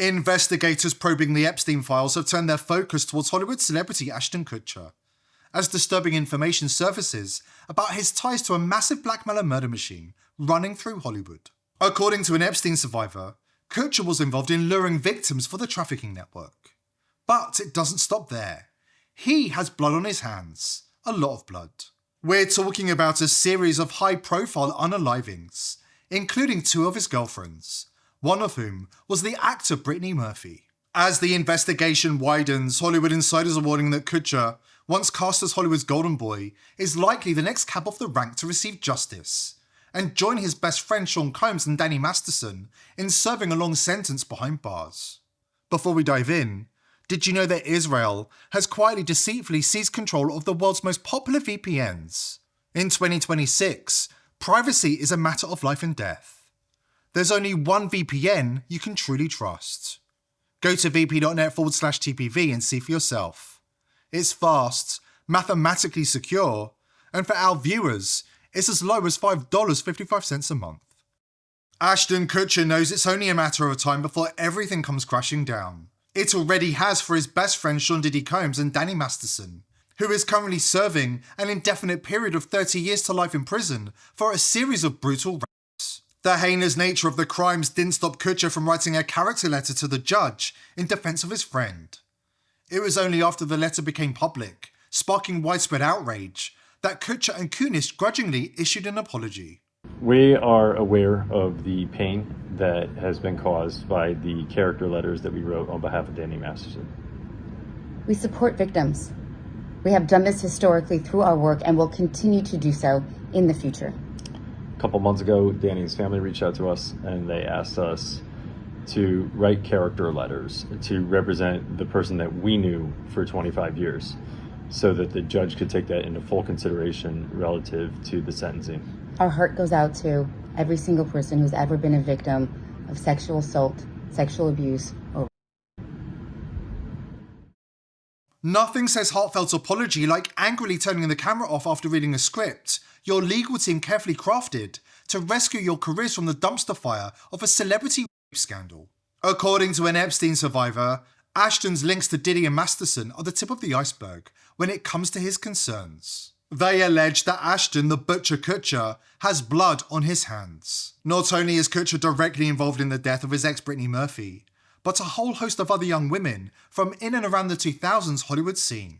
Investigators probing the Epstein files have turned their focus towards Hollywood celebrity Ashton Kutcher, as disturbing information surfaces about his ties to a massive blackmail murder machine running through Hollywood. According to an Epstein survivor, Kutcher was involved in luring victims for the trafficking network. But it doesn't stop there. He has blood on his hands, a lot of blood. We're talking about a series of high-profile unalivings, including 2 of his girlfriends, one of whom was the actor Brittany Murphy. As the investigation widens, Hollywood insiders are warning that Kutcher, once cast as Hollywood's golden boy, is likely the next cab off the rank to receive justice, and join his best friend Sean Combs and Danny Masterson in serving a long sentence behind bars. Before we dive in, did you know that Israel has quietly deceitfully seized control of the world's most popular VPNs? In 2026, privacy is a matter of life and death. There's only one VPN you can truly trust. Go to vp.net/TPV and see for yourself. It's fast, mathematically secure, and for our viewers, it's as low as $5.55 a month. Ashton Kutcher knows it's only a matter of time before everything comes crashing down. It already has for his best friends Sean Diddy Combs and Danny Masterson, who is currently serving an indefinite period of 30 years to life in prison for a series of brutal rapes. The heinous nature of the crimes didn't stop Kutcher from writing a character letter to the judge in defense of his friend. It was only after the letter became public, sparking widespread outrage, that Kutcher and Kunis grudgingly issued an apology. We are aware of the pain that has been caused by the character letters that we wrote on behalf of Danny Masterson. We support victims. We have done this historically through our work and will continue to do so in the future. A couple months ago, Danny's family reached out to us and they asked us to write character letters to represent the person that we knew for 25 years so that the judge could take that into full consideration relative to the sentencing. Our heart goes out to every single person who's ever been a victim of sexual assault, sexual abuse, or Nothing says heartfelt apology like angrily turning the camera off after reading a script your legal team carefully crafted to rescue your careers from the dumpster fire of a celebrity rape scandal. According to an Epstein survivor, Ashton's links to Diddy and Masterson are the tip of the iceberg when it comes to his concerns. They allege that Ashton, the butcher Kutcher, has blood on his hands. Not only is Kutcher directly involved in the death of his ex Brittany Murphy, but a whole host of other young women from in and around the 2000s Hollywood scene.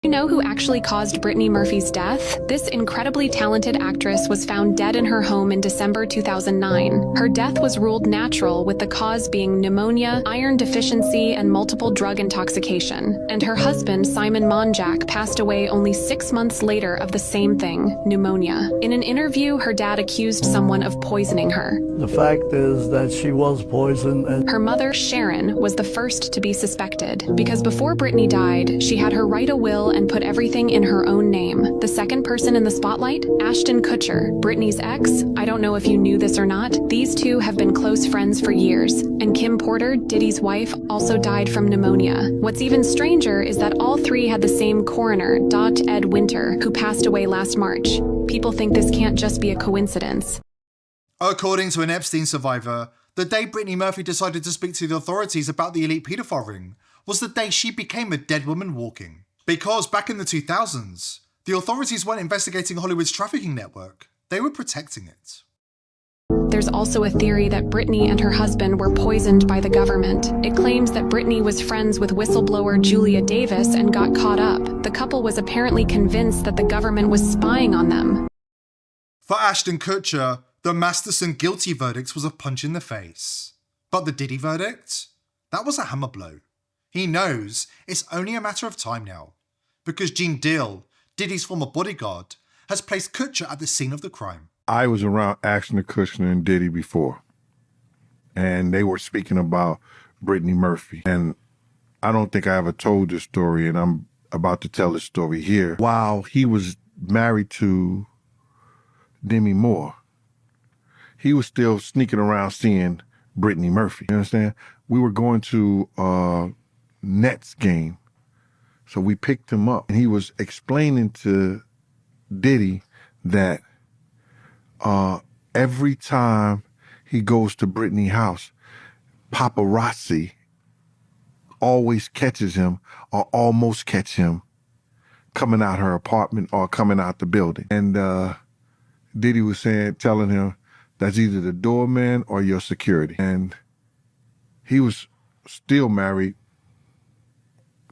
You know who actually caused Brittany Murphy's death? This incredibly talented actress was found dead in her home in December 2009. Her death was ruled natural, with the cause being pneumonia, iron deficiency, and multiple drug intoxication. And her husband, Simon Monjack, passed away only 6 months later of the same thing, pneumonia. In an interview, her dad accused someone of poisoning her. The fact is that she was poisoned. And her mother, Sharon, was the first to be suspected, because before Brittany died, she had her write a will and put everything in her own name. The second person in the spotlight, Ashton Kutcher, Brittany's ex. I don't know if you knew this or not, these two have been close friends for years. And Kim Porter, Diddy's wife, also died from pneumonia. What's even stranger is that all three had the same coroner, Ed Winter, who passed away last March. People think this can't just be a coincidence. According to an Epstein survivor, the day Brittany Murphy decided to speak to the authorities about the elite paedophile ring was the day she became a dead woman walking. Because back in the 2000s, the authorities weren't investigating Hollywood's trafficking network, they were protecting it. There's also a theory that Brittany and her husband were poisoned by the government. It claims that Brittany was friends with whistleblower Julia Davis and got caught up. The couple was apparently convinced that the government was spying on them. For Ashton Kutcher, the Masterson guilty verdict was a punch in the face. But the Diddy verdict? That was a hammer blow. He knows it's only a matter of time now, because Gene Deal, Diddy's former bodyguard, has placed Kutcher at the scene of the crime. I was around Ashton Kutcher and Diddy before, and they were speaking about Brittany Murphy. And I don't think I ever told this story, and I'm about to tell this story here. While he was married to Demi Moore, he was still sneaking around seeing Brittany Murphy. You understand? We were going to Nets game. So we picked him up and he was explaining to Diddy that every time he goes to Brittany's house, paparazzi always catches him or almost catch him coming out her apartment or coming out the building. And Diddy was telling him that's either the doorman or your security. And he was still married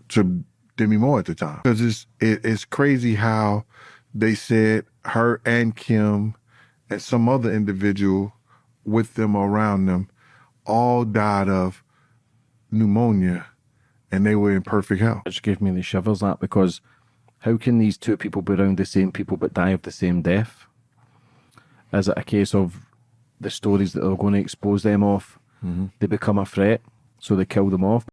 to Demi Moore at the time. Because it's crazy how they said her and Kim and some other individual with them or around them all died of pneumonia and they were in perfect health. Which gave me the shivers, that, because how can these two people be around the same people but die of the same death? Is it a case of the stories that are going to expose them off, they become a threat, so they kill them off?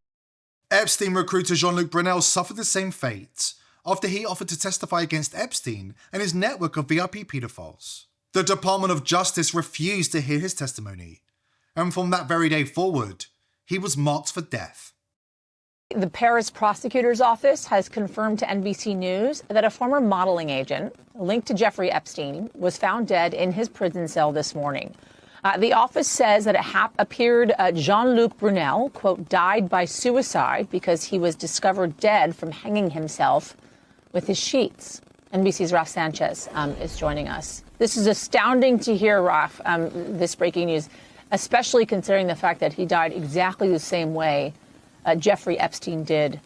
Epstein recruiter Jean-Luc Brunel suffered the same fate after he offered to testify against Epstein and his network of VIP pedophiles. The Department of Justice refused to hear his testimony, and from that very day forward, he was marked for death. The Paris prosecutor's office has confirmed to NBC News that a former modeling agent linked to Jeffrey Epstein was found dead in his prison cell this morning. The office says that it appeared Jean-Luc Brunel, quote, died by suicide because he was discovered dead from hanging himself with his sheets. NBC's Raf Sanchez is joining us. This is astounding to hear, Raf, this breaking news, especially considering the fact that he died exactly the same way Jeffrey Epstein did.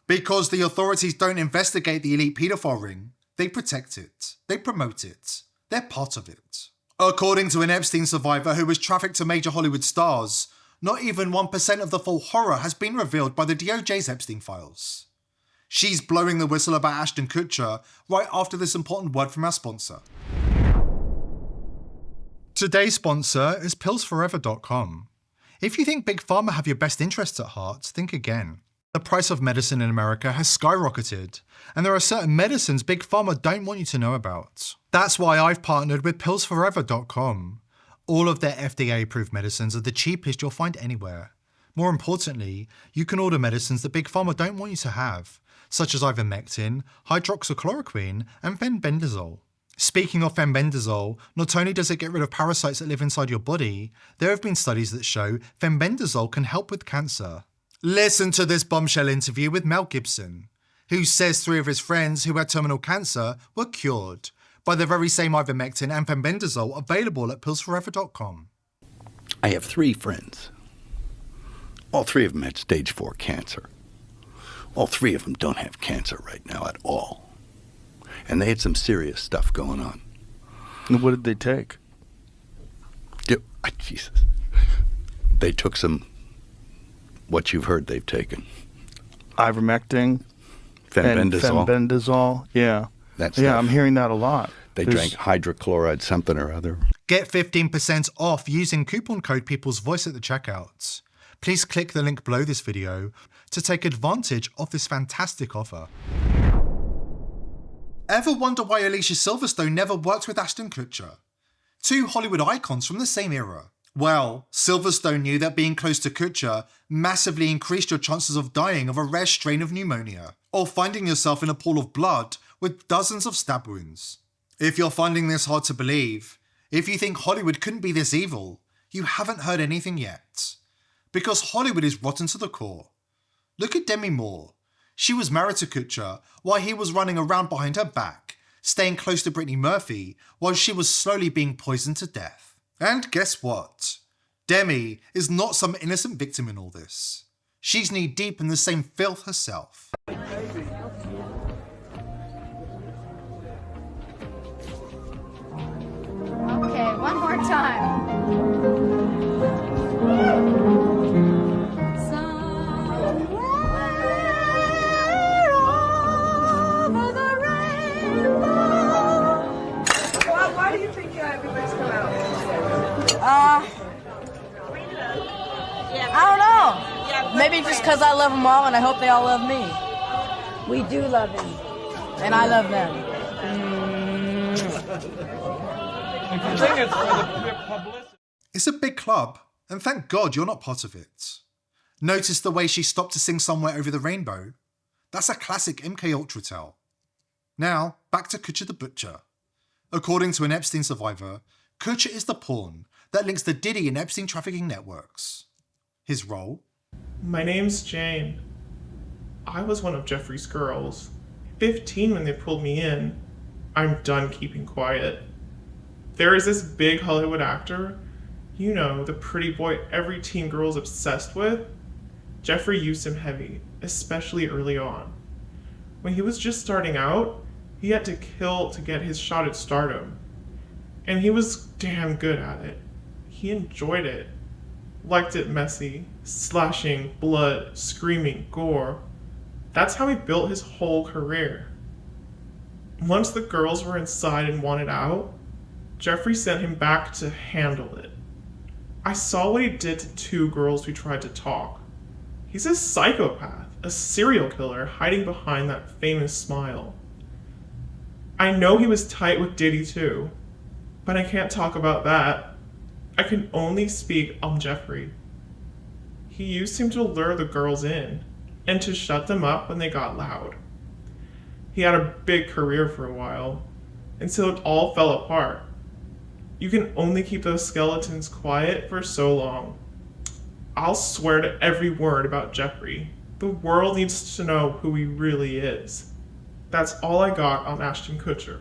Because the authorities don't investigate the elite paedophile ring, they protect it, they promote it, they're part of it. According to an Epstein survivor who was trafficked to major Hollywood stars, not even 1% of the full horror has been revealed by the DOJ's Epstein files. She's blowing the whistle about Ashton Kutcher right after this important word from our sponsor. Today's sponsor is PillsForever.com. If you think Big Pharma have your best interests at heart, think again. The price of medicine in America has skyrocketed, and there are certain medicines Big Pharma don't want you to know about. That's why I've partnered with PillsForever.com. All of their FDA-approved medicines are the cheapest you'll find anywhere. More importantly, you can order medicines that Big Pharma don't want you to have, such as ivermectin, hydroxychloroquine, and fenbendazole. Speaking of fenbendazole, not only does it get rid of parasites that live inside your body, there have been studies that show fenbendazole can help with cancer. Listen to this bombshell interview with Mel Gibson, who says 3 of his friends who had terminal cancer were cured by the very same ivermectin and fenbendazole available at PillsForever.com. I have 3 friends. All 3 of them had stage 4 cancer. All 3 of them don't have cancer right now at all. And they had some serious stuff going on. And what did they take? Jesus. They took some, what you've heard they've taken. Ivermectin? Fenbendazole. Fenbendazole, yeah. That's yeah, I'm hearing that a lot. They drank hydrochloride something or other. Get 15% off using coupon code People's Voice at the checkout. Please click the link below this video to take advantage of this fantastic offer. Ever wonder why Alicia Silverstone never worked with Ashton Kutcher? 2 Hollywood icons from the same era. Well, Silverstone knew that being close to Kutcher massively increased your chances of dying of a rare strain of pneumonia, or finding yourself in a pool of blood with dozens of stab wounds. If you're finding this hard to believe, if you think Hollywood couldn't be this evil, you haven't heard anything yet. Because Hollywood is rotten to the core. Look at Demi Moore. She was married to Kutcher while he was running around behind her back, staying close to Brittany Murphy while she was slowly being poisoned to death. And guess what? Demi is not some innocent victim in all this. She's knee-deep in the same filth herself. Okay, one more time. Why do you think everybody's come out? I don't know. Maybe just because I love them all and I hope they all love me. We do love him. And I love them. It's a big club, and thank God you're not part of it. Notice the way she stopped to sing Somewhere Over the Rainbow? That's a classic MK Ultra tell. Now, back to Kutcher the Butcher. According to an Epstein survivor, Kutcher is the pawn that links the Diddy and Epstein trafficking networks. His role? My name's Jane. I was one of Jeffrey's girls. 15 when they pulled me in. I'm done keeping quiet. There is this big Hollywood actor. You know, the pretty boy every teen girl's obsessed with. Jeffrey used him heavy, especially early on. When he was just starting out, he had to kill to get his shot at stardom. And he was damn good at it. He enjoyed it. Liked it messy, slashing, blood, screaming, gore. That's how he built his whole career. Once the girls were inside and wanted out, Jeffrey sent him back to handle it. I saw what he did to 2 girls who tried to talk. He's a psychopath, a serial killer hiding behind that famous smile. I know he was tight with Diddy too, but I can't talk about that. I can only speak on Jeffrey. He used him to lure the girls in and to shut them up when they got loud. He had a big career for a while, until it all fell apart. You can only keep those skeletons quiet for so long. I'll swear to every word about Jeffrey. The world needs to know who he really is. That's all I got on Ashton Kutcher.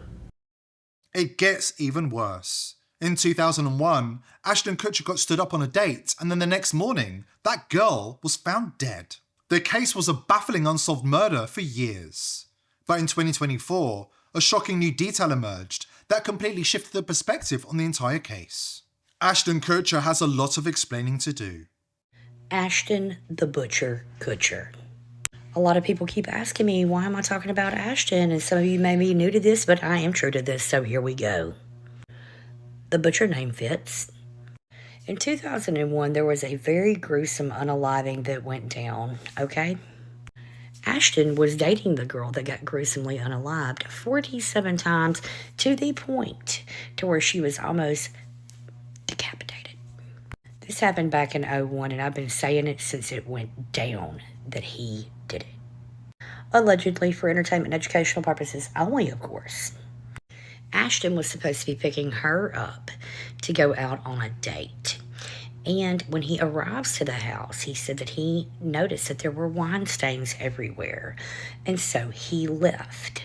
It gets even worse. In 2001, Ashton Kutcher got stood up on a date, and then the next morning, that girl was found dead. The case was a baffling unsolved murder for years. But in 2024, a shocking new detail emerged that completely shifted the perspective on the entire case. Ashton Kutcher has a lot of explaining to do. Ashton the Butcher Kutcher. A lot of people keep asking me, why am I talking about Ashton? And some of you may be new to this, but I am true to this, so here we go. The Butcher name fits. In 2001, there was a very gruesome unaliving that went down, okay? Ashton was dating the girl that got gruesomely unalived 47 times to the point to where she was almost decapitated. This happened back in 2001, and I've been saying it since it went down that he did it. Allegedly for entertainment and educational purposes only, of course. Ashton was supposed to be picking her up to go out on a date. And when he arrives to the house, he said that he noticed that there were wine stains everywhere. And so he left.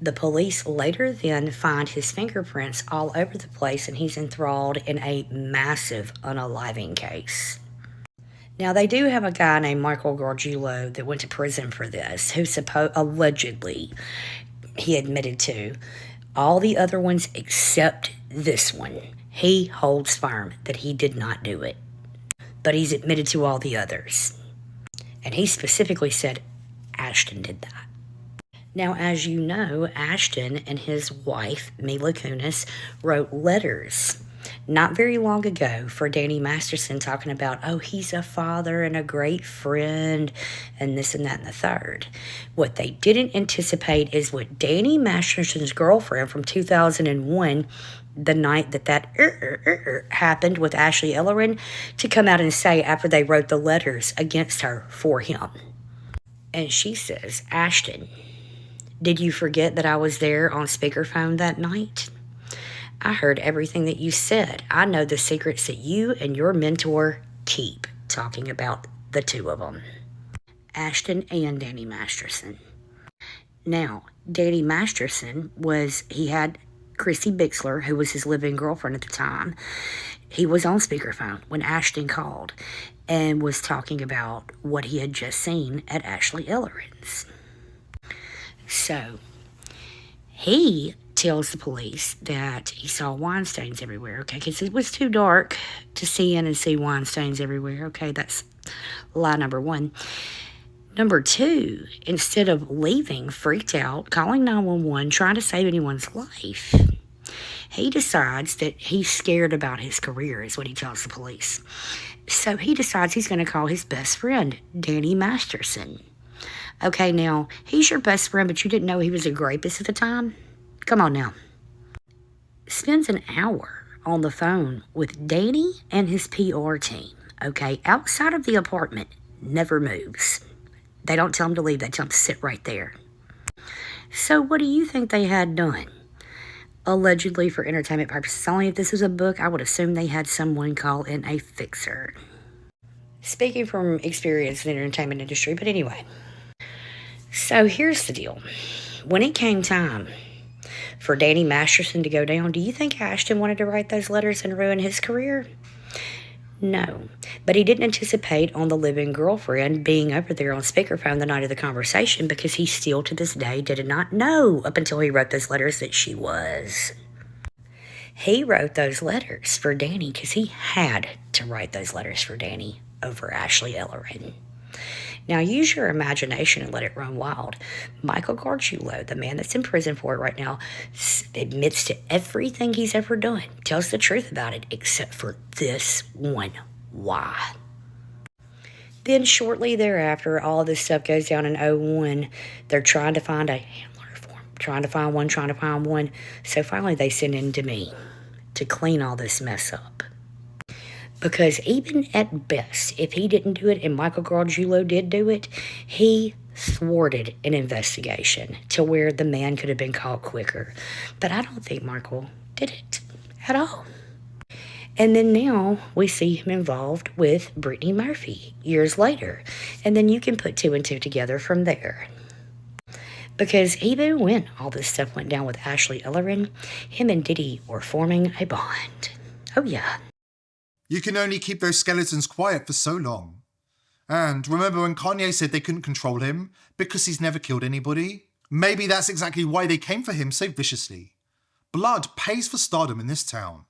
The police later then find his fingerprints all over the place, and he's enthralled in a massive unaliving case. Now, they do have a guy named Michael Gargiulo that went to prison for this, who allegedly he admitted to. All the other ones except this one, he holds firm that he did not do it. But he's admitted to all the others. And he specifically said Ashton did that. Now, as you know, Ashton and his wife, Mila Kunis, wrote letters not very long ago for Danny Masterson, talking about, oh, he's a father and a great friend and this and that and the third. What they didn't anticipate is what Danny Masterson's girlfriend from 2001, the night that happened with Ashley Ellerin, to come out and say after they wrote the letters against her for him. And she says, Ashton, did you forget that I was there on speakerphone that night? I heard everything that you said. I know the secrets that you and your mentor keep, talking about the two of them, Ashton and Danny Masterson. Now, Danny Masterson he had Christy Bixler, who was his live-in girlfriend at the time. He was on speakerphone when Ashton called and was talking about what he had just seen at Ashley Ellerin's. So, he tells the police that he saw wine stains everywhere, okay, because it was too dark to see in and see wine stains everywhere, okay, that's lie number one. Number two, instead of leaving, freaked out, calling 911, trying to save anyone's life, he decides that he's scared about his career, is what he tells the police. So he decides he's going to call his best friend, Danny Masterson. Okay, now, he's your best friend, but you didn't know he was a rapist at the time? Come on now. Spends an hour on the phone with Danny and his PR team, okay, outside of the apartment, never moves. They don't tell him to leave, they tell him to sit right there. So what do you think they had done? Allegedly for entertainment purposes only. If this was a book, I would assume they had someone call in a fixer. Speaking from experience in the entertainment industry, but anyway. So here's the deal. When it came time for Danny Masterson to go down, do you think Ashton wanted to write those letters and ruin his career? No, but he didn't anticipate on the living girlfriend being over there on speakerphone the night of the conversation, because he still to this day did not know up until he wrote those letters that she was. He wrote those letters for Danny because he had to write those letters for Danny over Ashley Ellering. Now use your imagination and let it run wild. Michael Gargiulo, the man that's in prison for it right now, admits to everything he's ever done, tells the truth about it, except for this one. Why? Then shortly thereafter, all this stuff goes down in 01. They're trying to find a handler for him, trying to find one. So finally they send him to me to clean all this mess up. Because even at best, if he didn't do it and Michael Gargiulo did do it, he thwarted an investigation to where the man could have been caught quicker. But I don't think Michael did it at all. And then now we see him involved with Brittany Murphy years later. And then you can put 2 and 2 together from there. Because even when all this stuff went down with Ashley Ellering, him and Diddy were forming a bond. Oh yeah. You can only keep those skeletons quiet for so long. And remember when Kanye said they couldn't control him because he's never killed anybody? Maybe that's exactly why they came for him so viciously. Blood pays for stardom in this town.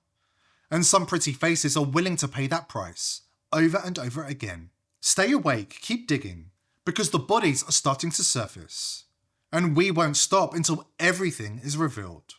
And some pretty faces are willing to pay that price, over and over again. Stay awake, keep digging, because the bodies are starting to surface. And we won't stop until everything is revealed.